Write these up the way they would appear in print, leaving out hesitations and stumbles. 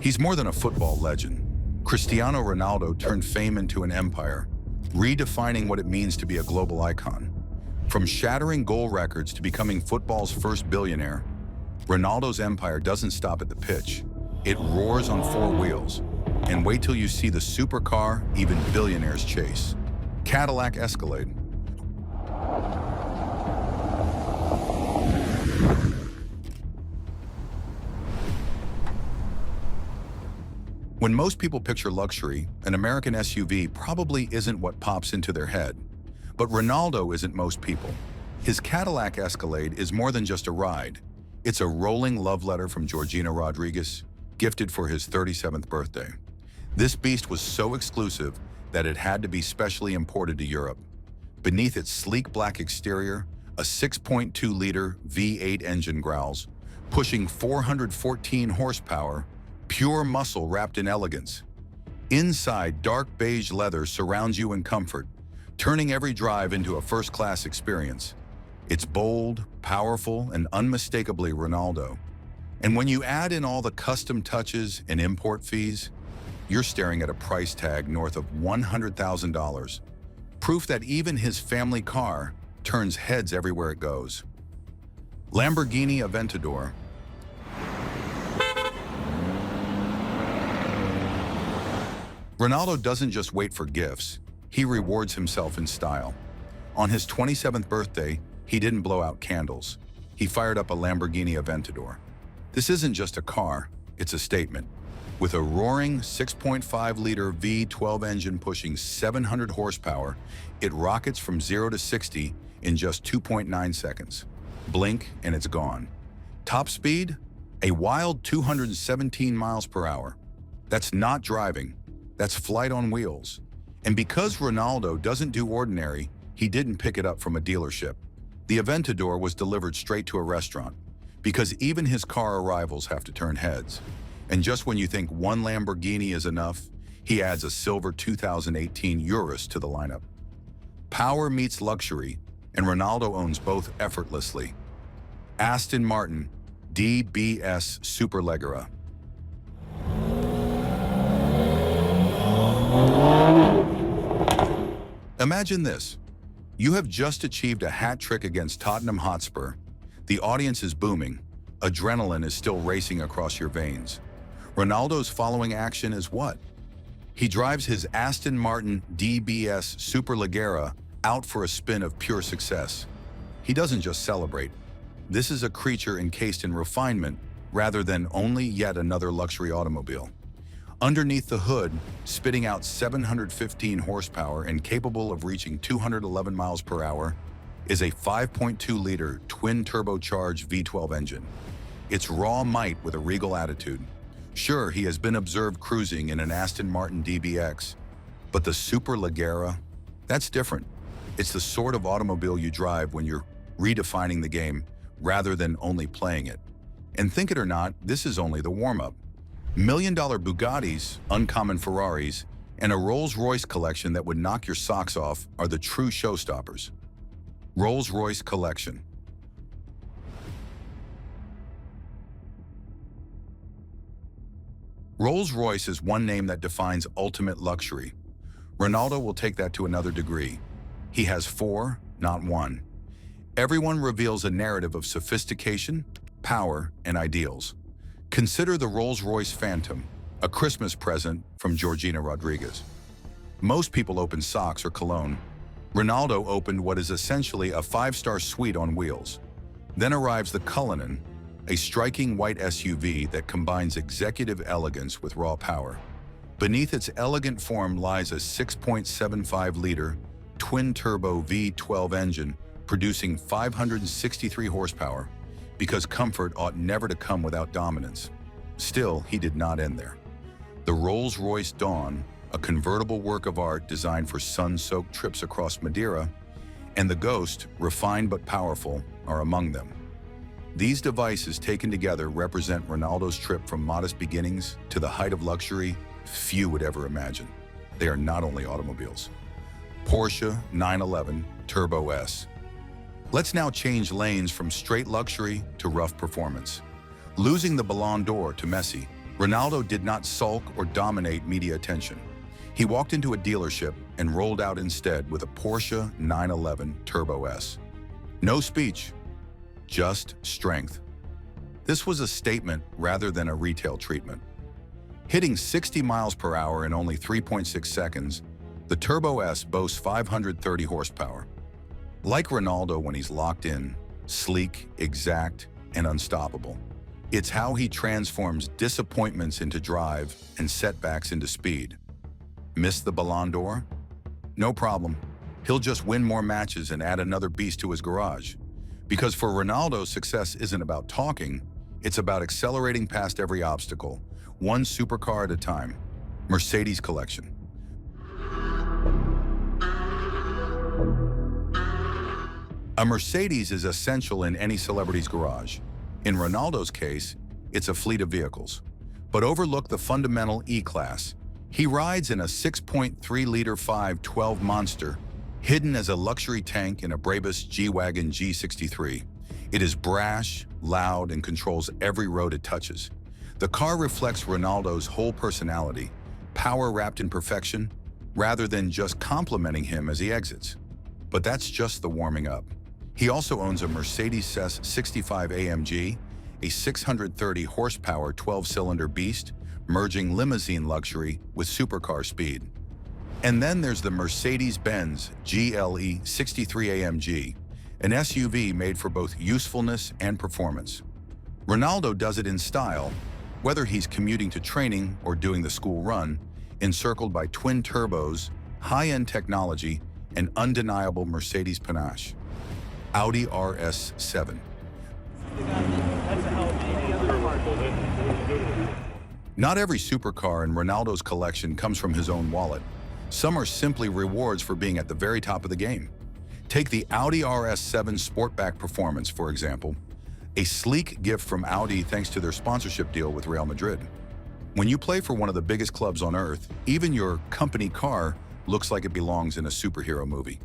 He's more than a football legend. Cristiano Ronaldo turned fame into an empire, redefining what it means to be a global icon. From shattering goal records to becoming football's first billionaire, Ronaldo's empire doesn't stop at the pitch. It roars on four wheels. And wait till you see the supercar even billionaires chase. Cadillac Escalade. When most people picture luxury, an American SUV probably isn't what pops into their head. But Ronaldo isn't most people. His Cadillac Escalade is more than just a ride. It's a rolling love letter from Georgina Rodriguez, gifted for his 37th birthday. This beast was so exclusive that it had to be specially imported to Europe. Beneath its sleek black exterior, a 6.2-liter V8 engine growls, pushing 414 horsepower, pure muscle wrapped in elegance. Inside, dark beige leather surrounds you in comfort, turning every drive into a first-class experience. It's bold, powerful, and unmistakably Ronaldo. And when you add in all the custom touches and import fees, you're staring at a price tag north of $100,000. Proof that even his family car turns heads everywhere it goes. Lamborghini Aventador. Ronaldo doesn't just wait for gifts, he rewards himself in style. On his 27th birthday, he didn't blow out candles. He fired up a Lamborghini Aventador. This isn't just a car, it's a statement. With a roaring 6.5-liter V12 engine pushing 700 horsepower, it rockets from 0 to 60 in just 2.9 seconds. Blink and it's gone. Top speed? A wild 217 miles per hour. That's not driving, that's flight on wheels. And because Ronaldo doesn't do ordinary, he didn't pick it up from a dealership. The Aventador was delivered straight to a restaurant, because even his car arrivals have to turn heads. And just when you think one Lamborghini is enough, he adds a silver 2018 Urus to the lineup. Power meets luxury, and Ronaldo owns both effortlessly. Aston Martin DBS Superleggera. Imagine this. You have just achieved a hat trick against Tottenham Hotspur. The audience is booming. Adrenaline is still racing across your veins. Ronaldo's following action is what? He drives his Aston Martin DBS Superleggera out for a spin of pure success. He doesn't just celebrate. This is a creature encased in refinement rather than only yet another luxury automobile. Underneath the hood, spitting out 715 horsepower and capable of reaching 211 miles per hour, is a 5.2-liter twin-turbocharged V12 engine. It's raw might with a regal attitude. Sure, he has been observed cruising in an Aston Martin DBX, but the Superleggera, that's different. It's the sort of automobile you drive when you're redefining the game rather than only playing it. And think it or not, this is only the warm-up. Million-dollar Bugattis, uncommon Ferraris, and a Rolls-Royce collection that would knock your socks off are the true showstoppers. Rolls-Royce collection. Rolls-Royce is one name that defines ultimate luxury. Ronaldo will take that to another degree. He has four, not one. Everyone reveals a narrative of sophistication, power, and ideals. Consider the Rolls-Royce Phantom, a Christmas present from Georgina Rodriguez. Most people open socks or cologne. Ronaldo opened what is essentially a five-star suite on wheels. Then arrives the Cullinan, a striking white SUV that combines executive elegance with raw power. Beneath its elegant form lies a 6.75-liter twin-turbo V12 engine producing 563 horsepower, because comfort ought never to come without dominance. Still, he did not end there. The Rolls-Royce Dawn, a convertible work of art designed for sun-soaked trips across Madeira, and the Ghost, refined but powerful, are among them. These devices taken together represent Ronaldo's trip from modest beginnings to the height of luxury few would ever imagine. They are not only automobiles. Porsche 911 Turbo S. Let's now change lanes from straight luxury to rough performance. Losing the Ballon d'Or to Messi, Ronaldo did not sulk or dominate media attention. He walked into a dealership and rolled out instead with a Porsche 911 Turbo S. No speech, just strength. This was a statement rather than a retail treatment. Hitting 60 miles per hour in only 3.6 seconds, the Turbo S boasts 530 horsepower. Like Ronaldo when he's locked in, sleek, exact, and unstoppable. It's how he transforms disappointments into drive and setbacks into speed. Miss the Ballon d'Or? No problem. He'll just win more matches and add another beast to his garage. Because for Ronaldo, success isn't about talking, it's about accelerating past every obstacle, one supercar at a time. Mercedes collection. A Mercedes is essential in any celebrity's garage. In Ronaldo's case, it's a fleet of vehicles. But overlook the fundamental E-Class. He rides in a 6.3-liter 512 monster, hidden as a luxury tank in a Brabus G-Wagon G63. It is brash, loud, and controls every road it touches. The car reflects Ronaldo's whole personality, power wrapped in perfection, rather than just complimenting him as he exits. But that's just the warming up. He also owns a Mercedes-Benz 65 AMG, a 630 horsepower 12-cylinder beast, merging limousine luxury with supercar speed. And then there's the Mercedes-Benz GLE 63 AMG, an SUV made for both usefulness and performance. Ronaldo does it in style, whether he's commuting to training or doing the school run, encircled by twin turbos, high-end technology, and undeniable Mercedes panache. Audi RS7. Not every supercar in Ronaldo's collection comes from his own wallet. Some are simply rewards for being at the very top of the game. Take the Audi RS7 Sportback Performance, for example, a sleek gift from Audi thanks to their sponsorship deal with Real Madrid. When you play for one of the biggest clubs on earth, even your company car looks like it belongs in a superhero movie.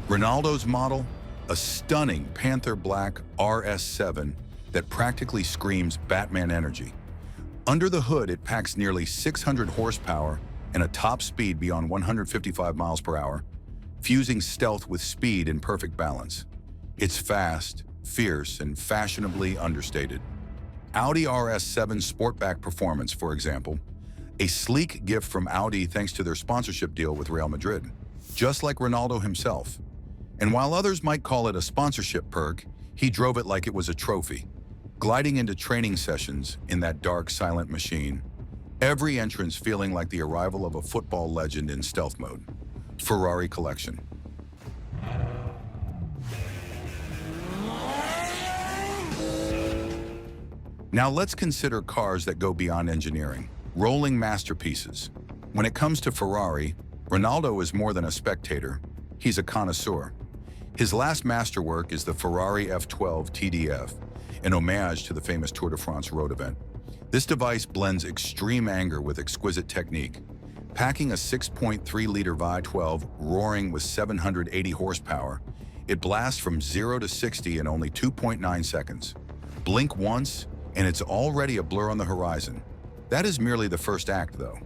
Ronaldo's model? A stunning Panther Black RS7 that practically screams Batman energy. Under the hood, it packs nearly 600 horsepower and a top speed beyond 155 miles per hour, fusing stealth with speed in perfect balance. It's fast, fierce, and fashionably understated. Audi RS7 Sportback Performance, for example, a sleek gift from Audi thanks to their sponsorship deal with Real Madrid, just like Ronaldo himself. And while others might call it a sponsorship perk, he drove it like it was a trophy, gliding into training sessions in that dark, silent machine, every entrance feeling like the arrival of a football legend in stealth mode. Ferrari collection. Now let's consider cars that go beyond engineering, rolling masterpieces. When it comes to Ferrari, Ronaldo is more than a spectator, he's a connoisseur. His last masterwork is the Ferrari F12tdf, an homage to the famous Tour de France road event. This device blends extreme anger with exquisite technique, packing a 6.3-liter V12 roaring with 780 horsepower. It blasts from 0 to 60 in only 2.9 seconds. Blink once, and it's already a blur on the horizon. That is merely the first act, though.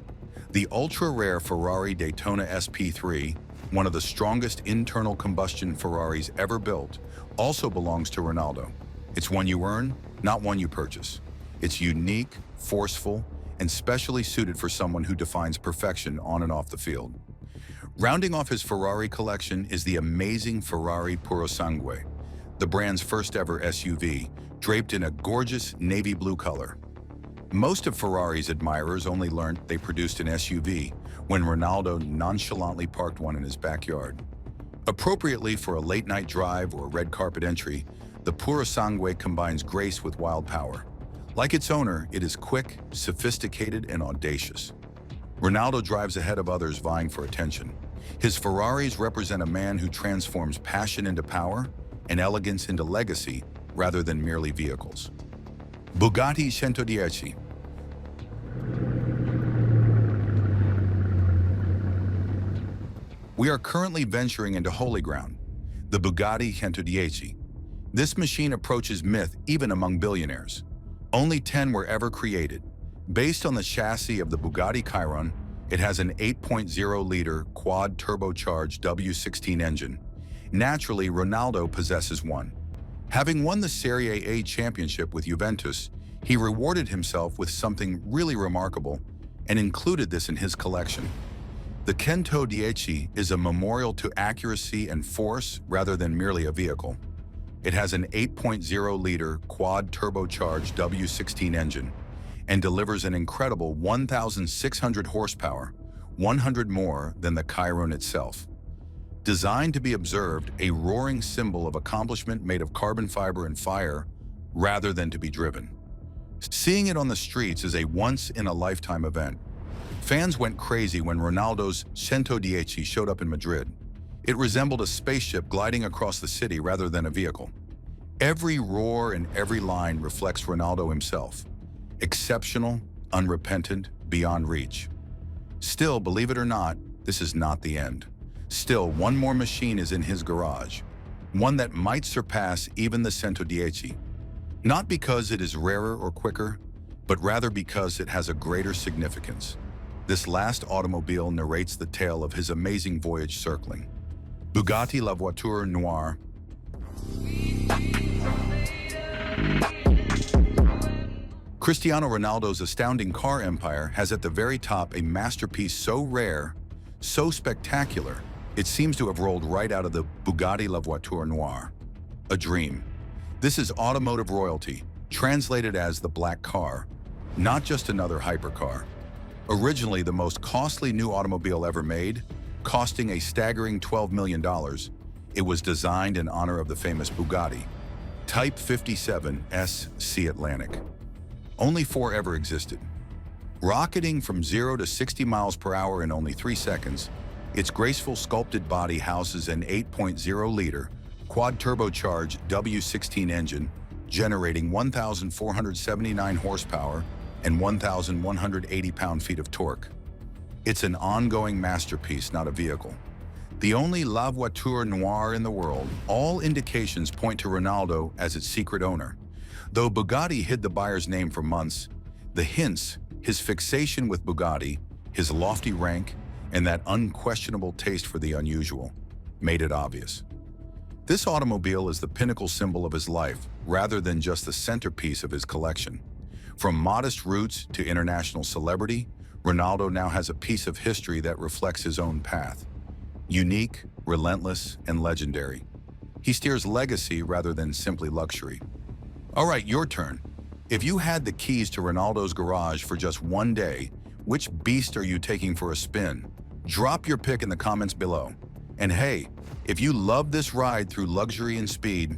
The ultra-rare Ferrari Daytona SP3, one of the strongest internal combustion Ferraris ever built, also belongs to Ronaldo. It's one you earn, not one you purchase. It's unique, forceful, and specially suited for someone who defines perfection on and off the field. Rounding off his Ferrari collection is the amazing Ferrari Purosangue, the brand's first ever SUV, draped in a gorgeous navy blue color. Most of Ferrari's admirers only learned they produced an SUV when Ronaldo nonchalantly parked one in his backyard. Appropriately for a late-night drive or red carpet entry, the Purosangue combines grace with wild power. Like its owner, it is quick, sophisticated, and audacious. Ronaldo drives ahead of others vying for attention. His Ferraris represent a man who transforms passion into power and elegance into legacy rather than merely vehicles. Bugatti Centodieci. We are currently venturing into holy ground, the Bugatti Centodieci. This machine approaches myth even among billionaires. Only 10 were ever created. Based on the chassis of the Bugatti Chiron, it has an 8.0-liter quad-turbocharged W16 engine. Naturally, Ronaldo possesses one. Having won the Serie A championship with Juventus, he rewarded himself with something really remarkable and included this in his collection. The Centodieci is a memorial to accuracy and force rather than merely a vehicle. It has an 8.0-liter quad-turbocharged W16 engine and delivers an incredible 1,600 horsepower, 100 more than the Chiron itself. Designed to be observed, a roaring symbol of accomplishment made of carbon fiber and fire rather than to be driven. Seeing it on the streets is a once-in-a-lifetime event. Fans went crazy when Ronaldo's Centodieci showed up in Madrid. It resembled a spaceship gliding across the city rather than a vehicle. Every roar and every line reflects Ronaldo himself. Exceptional, unrepentant, beyond reach. Still, believe it or not, this is not the end. Still, one more machine is in his garage. One that might surpass even the Centodieci. Not because it is rarer or quicker, but rather because it has a greater significance. This last automobile narrates the tale of his amazing voyage circling. Bugatti La Voiture Noire. Cristiano Ronaldo's astounding car empire has at the very top a masterpiece so rare, so spectacular, it seems to have rolled right out of the Bugatti La Voiture Noire. A dream. This is automotive royalty, translated as the black car, not just another hypercar. Originally the most costly new automobile ever made, costing a staggering $12 million, it was designed in honor of the famous Bugatti. Type 57 SC Atlantic. Only 4 ever existed. Rocketing from 0 to 60 miles per hour in only 3 seconds, its graceful sculpted body houses an 8.0-liter quad-turbocharged W16 engine, generating 1,479 horsepower and 1,180 pound-feet of torque. It's an ongoing masterpiece, not a vehicle. The only La Voiture Noire in the world, all indications point to Ronaldo as its secret owner. Though Bugatti hid the buyer's name for months, the hints, his fixation with Bugatti, his lofty rank, and that unquestionable taste for the unusual, made it obvious. This automobile is the pinnacle symbol of his life, rather than just the centerpiece of his collection. From modest roots to international celebrity, Ronaldo now has a piece of history that reflects his own path. Unique, relentless, and legendary. He steers legacy rather than simply luxury. All right, your turn. If you had the keys to Ronaldo's garage for just one day, which beast are you taking for a spin? Drop your pick in the comments below. And hey, if you love this ride through luxury and speed,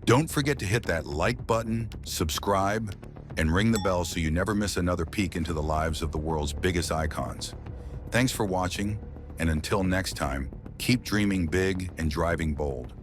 don't forget to hit that like button, subscribe, and ring the bell so you never miss another peek into the lives of the world's biggest icons. Thanks for watching, and until next time, keep dreaming big and driving bold.